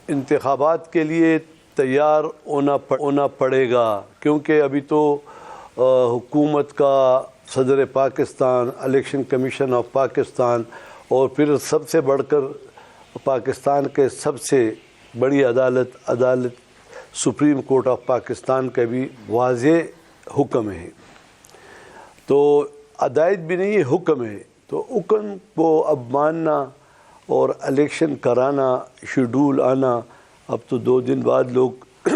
انتخابات کے لیے تیار ہونا پڑے گا، کیونکہ ابھی تو حکومت کا، صدر Pakistan, election commission of Pakistan, اور پھر سب سے بڑھ کر پاکستان کے سب سے بڑی عدالت سپریم کورٹ آف پاکستان کا بھی واضح حکم ہے، تو ہدایت بھی نہیں ہے، حکم ہے، تو حکم کو اب ماننا اور الیکشن کرانا، شیڈول آنا، اب تو 2 دن بعد لوگ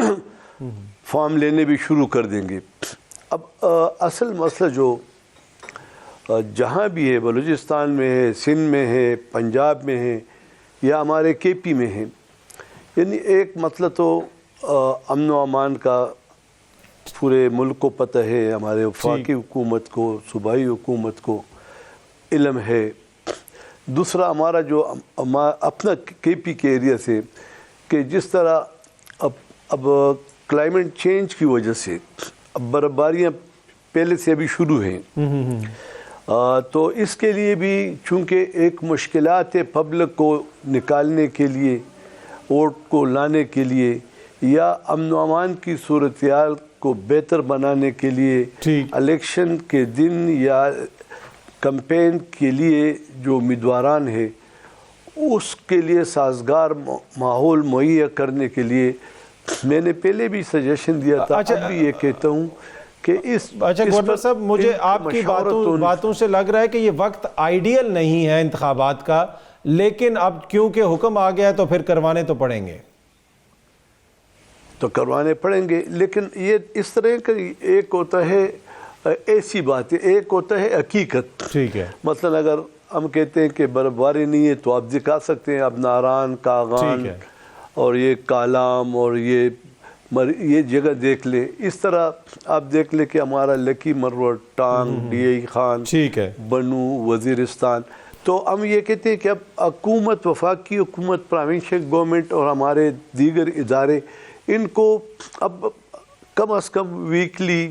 فارم لینے بھی شروع کر دیں گے۔ اب اصل مسئلہ جو جہاں بھی ہے، بلوچستان میں ہے، سندھ میں ہے، پنجاب میں ہے، یا ہمارے کے پی میں ہے، یعنی ایک مسئلہ تو امن و امان کا پورے ملک کو پتہ ہے، ہمارے وفاقی حکومت کو، صوبائی حکومت کو علم ہے۔ دوسرا ہمارا جو اپنا کے پی کے ایریا سے، کہ جس طرح اب کلائمیٹ چینج کی وجہ سے اب برفباریاں پہلے سے ابھی شروع ہیں، تو اس کے لیے بھی چونکہ ایک مشکلات ہے پبلک کو نکالنے کے لیے، ووٹ کو لانے کے لیے، یا امن و امان کی صورتحال کو بہتر بنانے کے لیے، الیکشن کے دن یا کمپین کے لیے جو امیدواران ہیں اس کے لیے سازگار ماحول مہیا کرنے کے لیے میں نے پہلے بھی سجیشن دیا تھا، اب بھی یہ کہتا ہوں کہ گورنر صاحب، مجھے آپ کی باتوں سے لگ رہا ہے کہ یہ وقت آئیڈیل نہیں ہے انتخابات کا، لیکن اب کیونکہ حکم آ گیا تو پھر کروانے تو پڑیں گے، تو کروانے پڑیں گے، لیکن یہ اس طرح کا ایک ہوتا ہے ایسی بات ہے، ایک ہوتا ہے حقیقت۔ ٹھیک ہے، مثلا اگر ہم کہتے ہیں کہ برفباری نہیں ہے تو آپ دکھا سکتے ہیں، اب ناران، کاغان اور یہ کالام اور یہ جگہ دیکھ لیں، اس طرح آپ دیکھ لیں کہ ہمارا لکی مرور، ٹانگ، ڈی ای خان، بنو، وزیرستان، تو ہم یہ کہتے ہیں کہ اب حکومت، وفاقی حکومت، پروونشل گورنمنٹ اور ہمارے دیگر ادارے، ان کو اب کم از کم ویکلی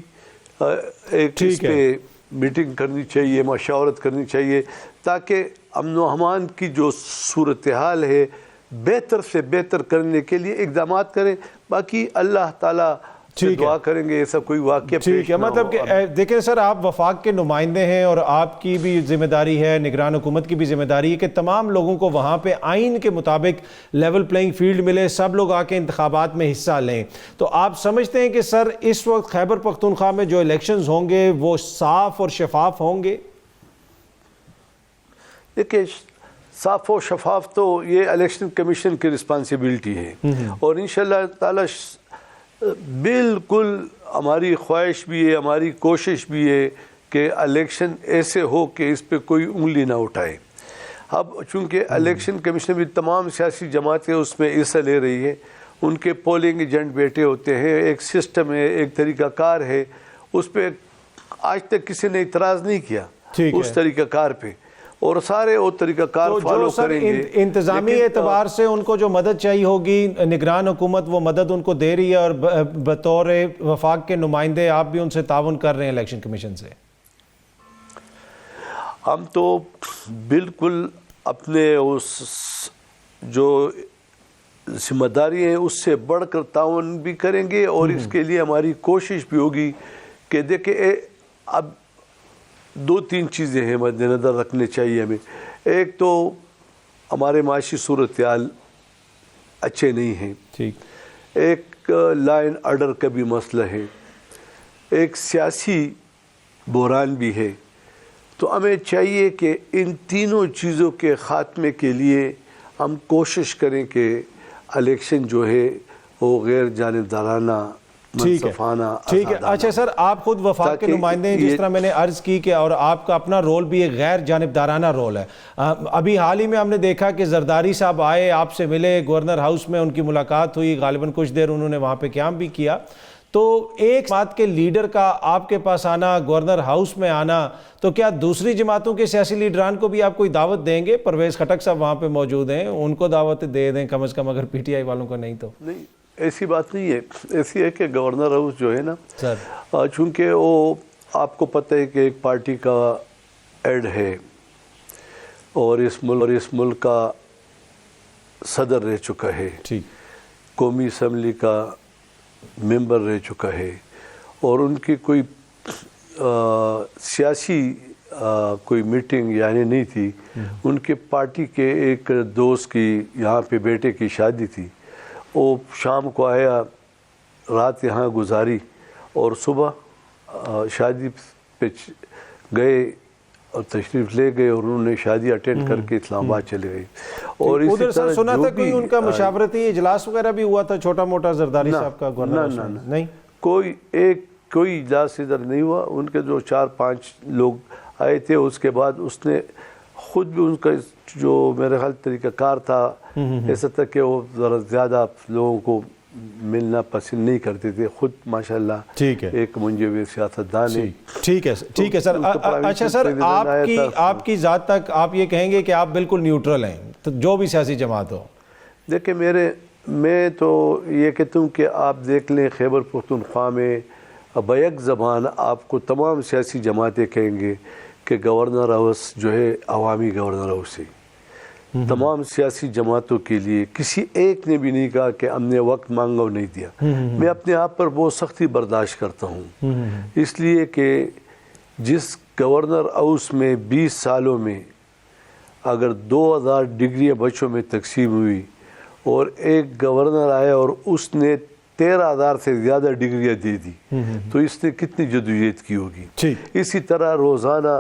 ایک اس پہ میٹنگ کرنی چاہیے، مشاورت کرنی چاہیے، تاکہ امن و امان کی جو صورتحال ہے بہتر سے بہتر کرنے کے لیے اقدامات کریں۔ باقی اللہ تعالیٰ سے دعا کریں گے ایسا کوئی واقعہ پیش نہ ہو۔ مطلب کہ دیکھیں سر، آپ وفاق کے نمائندے ہیں اور آپ کی بھی ذمہ داری ہے، نگران حکومت کی بھی ذمہ داری ہے کہ تمام لوگوں کو وہاں پہ آئین کے مطابق لیول پلینگ فیلڈ ملے، سب لوگ آ کے انتخابات میں حصہ لیں۔ تو آپ سمجھتے ہیں کہ سر اس وقت خیبر پختونخوا میں جو الیکشنز ہوں گے وہ صاف اور شفاف ہوں گے؟ دیکھیں، صاف و شفاف تو یہ الیکشن کمیشن کی رسپانسبلٹی ہے، اور انشاءاللہ تعالی بالکل ہماری خواہش بھی ہے، ہماری کوشش بھی ہے کہ الیکشن ایسے ہو کہ اس پہ کوئی انگلی نہ اٹھائے۔ اب چونکہ الیکشن کمیشن بھی تمام سیاسی جماعتیں اس میں حصہ لے رہی ہے، ان کے پولنگ ایجنٹ بیٹھے ہوتے ہیں، ایک سسٹم ہے، ایک طریقہ کار ہے، اس پہ آج تک کسی نے اعتراض نہیں کیا اس طریقہ کار پہ، اور سارے وہ طریقہ کار فالو کریں گے۔ انتظامی اعتبار سے ان کو جو مدد چاہیے ہوگی، نگران حکومت وہ مدد ان کو دے رہی ہے، اور بطور وفاق کے نمائندے آپ بھی ان سے تعاون کر رہے ہیں الیکشن کمیشن سے؟ ہم تو بالکل اپنے اس جو ذمہ داری ہیں اس سے بڑھ کر تعاون بھی کریں گے، اور اس کے لیے ہماری کوشش بھی ہوگی کہ دیکھیں اب 2-3 چیزیں ہیں مد نظر رکھنے چاہیے ہمیں۔ ایک تو ہمارے معاشی صورتحال اچھے نہیں ہیں، ایک لا اینڈ آرڈر کا بھی مسئلہ ہے، ایک سیاسی بحران بھی ہے، تو ہمیں چاہیے کہ ان تینوں چیزوں کے خاتمے کے لیے ہم کوشش کریں کہ الیکشن جو ہے وہ غیر جانبدارانہ، منصفانہ، ٹھیک ہے۔ اچھا سر، آپ خود وفاق کے نمائندے ہیں، جس طرح میں نے عرض کی کہ اور آپ کا اپنا رول بھی ایک غیر جانبدارانہ رول ہے۔ ابھی حال ہی میں ہم نے دیکھا کہ زرداری صاحب آئے، آپ سے ملے، گورنر ہاؤس میں ان کی ملاقات ہوئی، غالباً کچھ دیر انہوں نے وہاں پہ قیام بھی کیا۔ تو ایک بات کے لیڈر کا آپ کے پاس آنا، گورنر ہاؤس میں آنا، تو کیا دوسری جماعتوں کے سیاسی لیڈران کو بھی آپ کوئی دعوت دیں گے؟ پرویز خٹک صاحب وہاں پہ موجود ہیں، ان کو دعوت دے دیں کم از کم، اگر پی ٹی آئی والوں کو نہیں تو۔ نہیں، ایسی بات نہیں ہے، ایسی ہے کہ گورنر ہاؤس جو ہے نا، چونکہ وہ آپ کو پتہ ہے کہ ایک پارٹی کا ایڈ ہے، اور اس ملک کا صدر رہ چکا ہے، قومی اسمبلی کا ممبر رہ چکا ہے اور ان کی کوئی سیاسی کوئی میٹنگ یعنی نہیں تھی. ان کے پارٹی کے ایک دوست کی یہاں پہ بیٹے کی شادی تھی. وہ شام کو آیا, رات یہاں گزاری اور صبح شادی پہ گئے اور تشریف لے گئے اور انہوں نے شادی اٹینڈ کر کے اسلام آباد چلے گئے. اور ادھر سر سنا تھا کوئی ان کا مشاورتی اجلاس وغیرہ بھی ہوا تھا چھوٹا موٹا زرداری صاحب کا گورنر؟ نہیں, کوئی اجلاس ادھر نہیں ہوا. ان کے جو 4-5 لوگ آئے تھے, اس کے بعد اس نے خود بھی ان کا جو میرے خیال طریقہ کار تھا ایسا تھا کہ وہ ذرا زیادہ لوگوں کو ملنا پسند نہیں کرتے تھے. خود ماشاءاللہ ایک منجوی سیاستدان ہے. ٹھیک ہے سر. اچھا سر, آپ کی ذات تک آپ یہ کہیں گے کہ آپ بالکل نیوٹرل ہیں تو جو بھی سیاسی جماعت ہو؟ دیکھیں میں تو یہ کہتا ہوں کہ آپ دیکھ لیں خیبر پختونخوا میں بیک زبان آپ کو تمام سیاسی جماعتیں کہیں گے کہ گورنر ہاؤس جو ہے عوامی گورنر ہاؤس ہے. تمام سیاسی جماعتوں کے لیے کسی ایک نے بھی نہیں کہا کہ ہم نے وقت مانگا اور نہیں دیا. میں اپنے آپ پر بہت سختی برداشت کرتا ہوں, اس لیے کہ جس گورنر ہاؤس میں 20 سالوں میں اگر 2000 ڈگریاں بچوں میں تقسیم ہوئی اور ایک گورنر آیا اور اس نے 13,000 سے زیادہ ڈگریاں دے دی تو اس نے کتنی جدوجہد کی ہوگی. اسی طرح روزانہ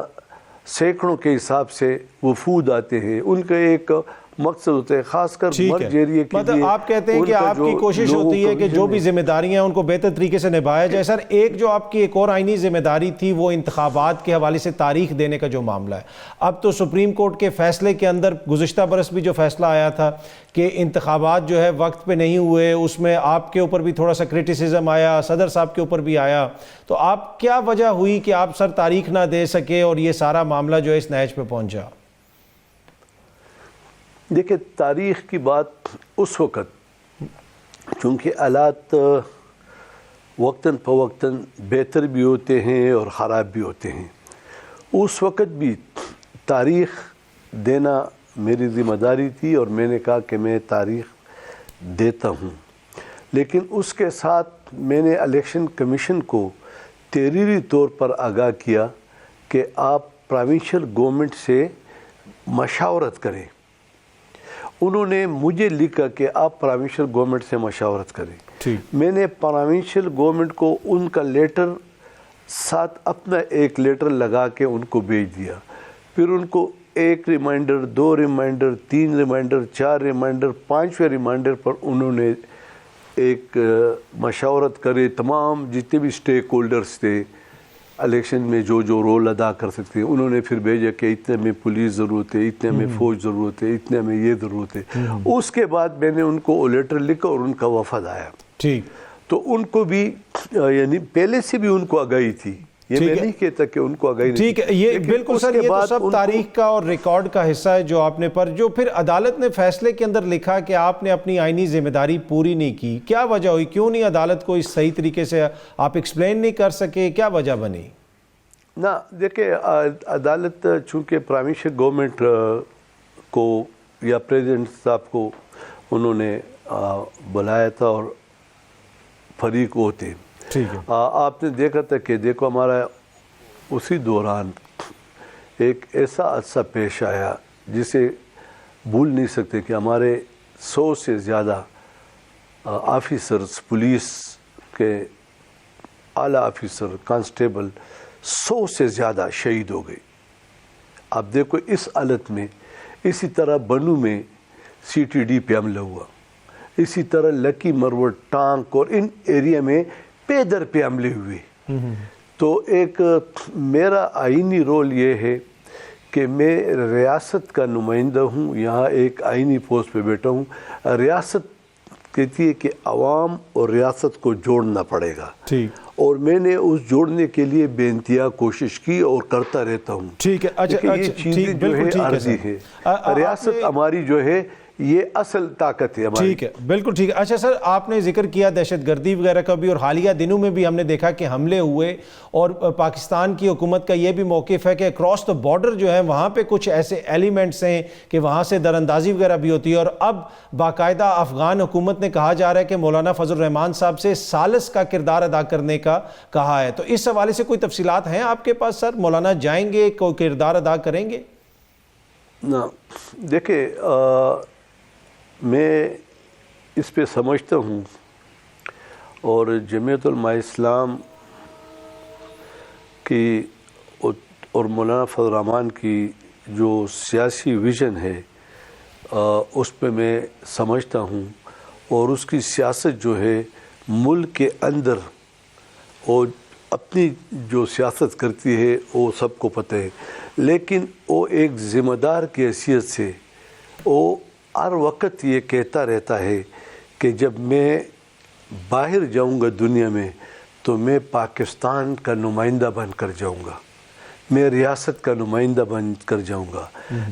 سینکڑوں کے حساب سے وفود آتے ہیں. ان کا ایک مقصد ہوتا ہے, خاص کر مرج ایریے کے لیے. آپ کہتے ہیں کہ آپ کی کوشش ہوتی ہے کہ جو بھی ذمہ داریاں ہیں ان کو بہتر طریقے سے نبھایا جائے. سر, ایک جو آپ کی ایک اور آئینی ذمہ داری تھی وہ انتخابات کے حوالے سے تاریخ دینے کا جو معاملہ ہے. اب تو سپریم کورٹ کے فیصلے کے اندر گزشتہ برس بھی جو فیصلہ آیا تھا کہ انتخابات جو ہے وقت پہ نہیں ہوئے, اس میں آپ کے اوپر بھی تھوڑا سا کرٹیسزم آیا, صدر صاحب کے اوپر بھی آیا. تو آپ کیا وجہ ہوئی کہ آپ سر تاریخ نہ دے سکے اور یہ سارا معاملہ جو ہے اس نہج پہ پہنچا؟ دیکھیں, تاریخ کی بات اس وقت چونکہ حالات وقتاً فوقتاً بہتر بھی ہوتے ہیں اور خراب بھی ہوتے ہیں, اس وقت بھی تاریخ دینا میری ذمہ داری تھی اور میں نے کہا کہ میں تاریخ دیتا ہوں. لیکن اس کے ساتھ میں نے الیکشن کمیشن کو تحریری طور پر آگاہ کیا کہ آپ پروونشل گورنمنٹ سے مشاورت کریں. انہوں نے مجھے لکھا کہ آپ پروونشل گورنمنٹ سے مشاورت کریں. میں نے پروونشل گورنمنٹ کو ان کا لیٹر ساتھ اپنا ایک لیٹر لگا کے ان کو بھیج دیا. پھر ان کو 1 ریمائنڈر, 2 ریمائنڈر, 3 ریمائنڈر, 4 ریمائنڈر, 5ویں ریمائنڈر پر انہوں نے ایک مشاورت کرے. تمام جتنے بھی سٹیک ہولڈرز تھے الیکشن میں جو رول ادا کر سکتے ہیں, انہوں نے پھر بھیجا کہ اتنے میں پولیس ضرورت ہے, اتنے میں فوج ضرورت ہے, اتنے میں یہ ضرورت ہے. اس کے بعد میں نے ان کو وہ لیٹر لکھا اور ان کا وفد آیا. تو ان کو بھی یعنی پہلے سے بھی ان کو آگاہی تھی, یہ میں نہیں کہتا کہ ان کو آگاہی نہیں. ٹھیک ہے, یہ بالکل سر, یہ تو سب تاریخ کا اور ریکارڈ کا حصہ ہے جو آپ نے, پر جو پھر عدالت نے فیصلے کے اندر لکھا کہ آپ نے اپنی آئینی ذمہ داری پوری نہیں کی. کیا وجہ ہوئی, کیوں نہیں عدالت کو اس صحیح طریقے سے آپ ایکسپلین نہیں کر سکے, کیا وجہ بنی؟ نہ دیکھیں, عدالت چونکہ پروونشل گورنمنٹ کو یا پریزیڈنٹ صاحب کو انہوں نے بلایا تھا اور فریق ہوتے. آپ نے دیکھا تھا کہ دیکھو ہمارا اسی دوران ایک ایسا حادثہ پیش آیا جسے بھول نہیں سکتے کہ ہمارے 100 سے زیادہ آفیسرز, پولیس کے اعلیٰ آفیسر, کانسٹیبل 100 سے زیادہ شہید ہو گئے. آپ دیکھو اس حالت میں. اسی طرح بنو میں CTD پہ حملہ ہوا, اسی طرح لکی مروڑ, ٹانک اور ان ایریا میں پیدر پہ حملے ہوئے. تو ایک میرا آئینی رول یہ ہے کہ میں ریاست کا نمائندہ ہوں, یہاں ایک آئینی پوسٹ پہ بیٹھا ہوں. ریاست کہتی ہے کہ عوام اور ریاست کو جوڑنا پڑے گا, اور میں نے اس جوڑنے کے لیے بے انتہا کوشش کی اور کرتا رہتا ہوں. ٹھیک ہے, یہ چیزیں جو ہے عرضی ہے. ریاست ہماری جو ہے یہ اصل طاقت ہے ہماری. ٹھیک ہے، بالکل ٹھیک ہے. اچھا سر، آپ نے ذکر کیا دہشت گردی وغیرہ کا بھی، اور حالیہ دنوں میں بھی ہم نے دیکھا کہ حملے ہوئے، اور پاکستان کی حکومت کا یہ بھی موقف ہے کہ اکراس دا بارڈر جو ہے وہاں پہ کچھ ایسے ایلیمنٹس ہیں کہ وہاں سے دراندازی وغیرہ بھی ہوتی ہے، اور اب باقاعدہ افغان حکومت نے کہا جا رہا ہے کہ مولانا فضل الرحمان صاحب سے ثالث کا کردار ادا کرنے کا کہا ہے. تو اس حوالے سے کوئی تفصیلات ہیں آپ کے پاس سر؟ مولانا جائیں گے، کوئی کردار ادا کریں گے؟ دیکھیں، میں اس پہ سمجھتا ہوں، اور جمعیت علماء اسلام کی اور مولانا فضل الرحمان کی جو سیاسی ویژن ہے اس پہ میں سمجھتا ہوں، اور اس کی سیاست جو ہے ملک کے اندر اور اپنی جو سیاست کرتی ہے وہ سب کو پتہ ہے، لیکن وہ ایک ذمہ دار کی حیثیت سے وہ ہر وقت یہ کہتا رہتا ہے کہ جب میں باہر جاؤں گا دنیا میں تو میں پاکستان کا نمائندہ بن کر جاؤں گا، میں ریاست کا نمائندہ بن کر جاؤں گا.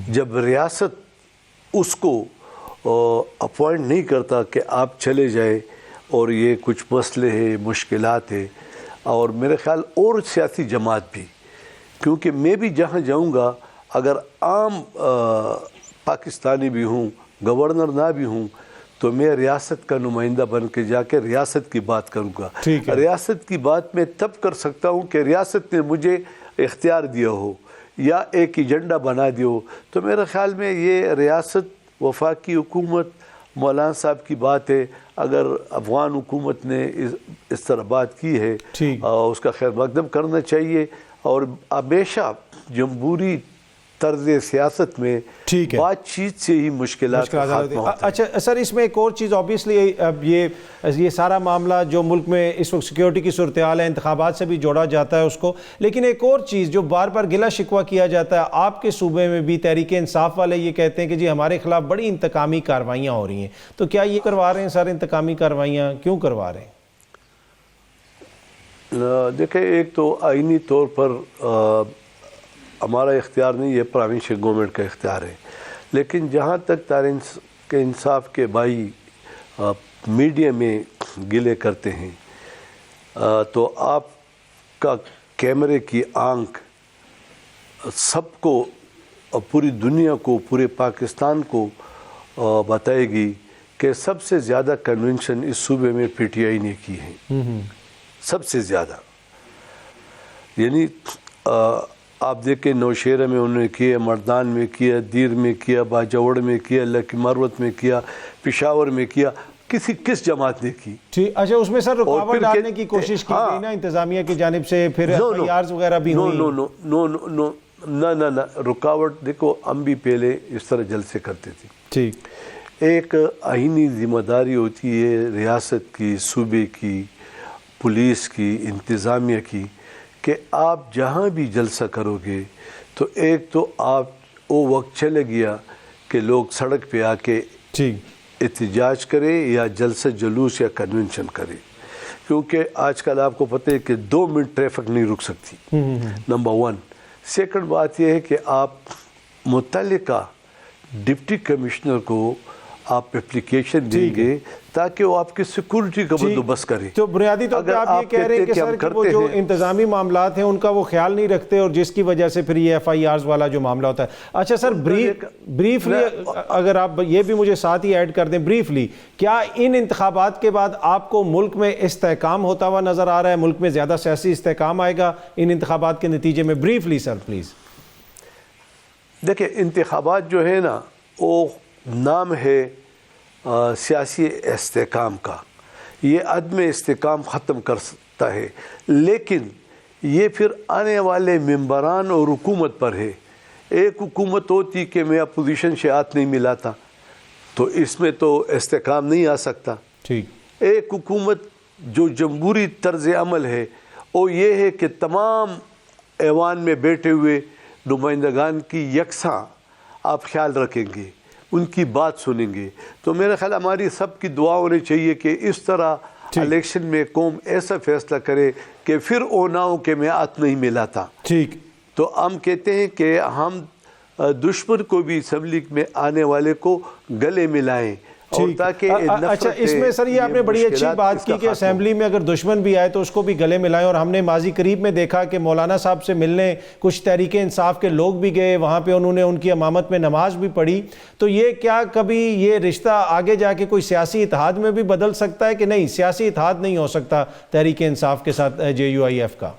جب ریاست اس کو اپوائنٹ نہیں کرتا کہ آپ چلے جائے، اور یہ کچھ مسئلے ہیں، مشکلات ہیں، اور میرے خیال اور سیاسی جماعت بھی، کیونکہ میں بھی جہاں جاؤں گا اگر عام پاکستانی بھی ہوں، گورنر نہ بھی ہوں، تو میں ریاست کا نمائندہ بن کے جا کے ریاست کی بات کروں گا. ریاست کی بات میں تب کر سکتا ہوں کہ ریاست نے مجھے اختیار دیا ہو یا ایک ایجنڈا بنا دیا ہو. تو میرے خیال میں یہ ریاست، وفاقی حکومت، مولانا صاحب کی بات ہے. اگر افغان حکومت نے اس طرح بات کی ہے اس کا خیر مقدم کرنا چاہیے، اور ہمیشہ جمہوری طرز سیاست میں بات چیت سے ہی مشکلات ختم ہوتا ہے. اچھا سر، اس میں ایک اور چیز، اوبیسلی اب یہ سارا معاملہ جو ملک میں اس وقت سیکیورٹی کی صورتحال ہے، انتخابات سے بھی جوڑا جاتا ہے اس کو، لیکن ایک اور چیز جو بار بار گلہ شکوہ کیا جاتا ہے آپ کے صوبے میں بھی، تحریک انصاف والے یہ کہتے ہیں کہ جی ہمارے خلاف بڑی انتقامی کاروائیاں ہو رہی ہیں. تو کیا یہ کروا رہے ہیں سر انتقامی کاروائیاں؟ کیوں کروا رہے ہیں؟ دیکھیں، ایک تو آئینی طور پر ہمارا اختیار نہیں، یہ پروونشل گورنمنٹ کا اختیار ہے، لیکن جہاں تک تحریک انصاف کے بھائی میڈیا میں گلے کرتے ہیں، تو آپ کا کیمرے کی آنکھ سب کو، پوری دنیا کو، پورے پاکستان کو بتائے گی کہ سب سے زیادہ کنونشن اس صوبے میں پی ٹی آئی نے کی ہے، سب سے زیادہ. یعنی آپ دیکھیں، نوشہرہ میں انہوں نے کیا، مردان میں کیا، دیر میں کیا، باجوڑ میں کیا، لکی مروت میں کیا، پشاور میں کیا، کس جماعت نے کی. اچھا، اس میں سر رکاوٹ ڈالنے کی کوشش کی گئی نا انتظامیہ کی جانب سے، پھر ایف آئی آرز وغیرہ بھی ہوئی. نہ رکاوٹ، دیکھو ہم بھی پہلے اس طرح جلسے کرتے تھے. ٹھیک، ایک آئینی ذمہ داری ہوتی ہے ریاست کی، صوبے کی، پولیس کی، انتظامیہ کی، کہ آپ جہاں بھی جلسہ کرو گے تو ایک تو آپ وہ وقت چلے گیا کہ لوگ سڑک پہ آ کے احتجاج کرے یا جلسہ جلوس یا کنونشن کرے، کیونکہ آج کل آپ کو پتہ ہے کہ 2 منٹ ٹریفک نہیں رک سکتی، نمبر 1. سیکنڈ بات یہ ہے کہ آپ متعلقہ ڈپٹی کمشنر کو آپ اپلیکیشن دیں گے تاکہ وہ آپ کی سیکورٹی کا بندوبست کرے. تو بنیادی طور پہ آپ یہ کہہ رہے ہیں کہ سر وہ جو انتظامی معاملات ہیں ان کا وہ خیال نہیں رکھتے، اور جس کی وجہ سے پھر یہ ایف آئی آرز والا جو معاملہ ہوتا ہے. اچھا سر، بریفلی اگر آپ یہ بھی مجھے ساتھ ہی ایڈ کر دیں، بریفلی کیا ان انتخابات کے بعد آپ کو ملک میں استحکام ہوتا ہوا نظر آ رہا ہے؟ ملک میں زیادہ سیاسی استحکام آئے گا ان انتخابات کے نتیجے میں؟ Briefly sir please. دیکھیں، انتخابات جو ہے نا، وہ نام ہے سیاسی استحکام کا، یہ عدم استحکام ختم کرتا ہے، لیکن یہ پھر آنے والے ممبران اور حکومت پر ہے. ایک حکومت ہوتی کہ میں اپوزیشن سے ہاتھ نہیں ملاتا تو اس میں تو استحکام نہیں آ سکتا. ایک حکومت جو جمہوری طرز عمل ہے وہ یہ ہے کہ تمام ایوان میں بیٹھے ہوئے نمائندگان کی یکساں آپ خیال رکھیں گے، ان کی بات سنیں گے. تو میرا خیال ہماری سب کی دعا ہونی چاہیے کہ اس طرح الیکشن میں قوم ایسا فیصلہ کرے کہ پھر او نہ ہو کہ میں ہاتھ نہیں ملاتا. ٹھیک. تو ہم کہتے ہیں کہ ہم دشمن کو بھی اسمبلی میں آنے والے کو گلے ملائیں، اور تاکہ اچھا اس میں سر یہ آپ نے بڑی اچھی بات کی کہ اسمبلی میں اگر دشمن بھی آئے تو اس کو بھی گلے ملائیں، اور ہم نے ماضی قریب میں دیکھا کہ مولانا صاحب سے ملنے کچھ تحریک انصاف کے لوگ بھی گئے، وہاں پہ انہوں نے ان کی امامت میں نماز بھی پڑھی. تو یہ کیا کبھی یہ رشتہ آگے جا کے کوئی سیاسی اتحاد میں بھی بدل سکتا ہے کہ نہیں؟ سیاسی اتحاد نہیں ہو سکتا تحریک انصاف کے ساتھ JUIF کا؟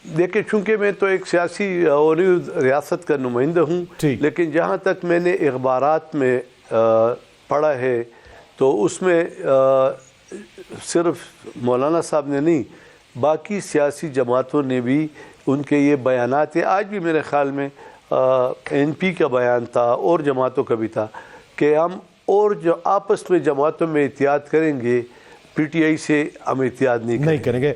دیکھیں چونکہ میں تو ایک سیاسی اور ریاست کا نمائندہ ہوں، لیکن جہاں تک میں نے اخبارات میں پڑھا ہے تو اس میں صرف مولانا صاحب نے نہیں، باقی سیاسی جماعتوں نے بھی ان کے یہ بیانات ہیں. آج بھی میرے خیال میں NP کا بیان تھا اور جماعتوں کا بھی تھا کہ ہم اور جو آپس میں جماعتوں میں اتحاد کریں گے، PTI سے ہم اتحاد نہیں کریں گے.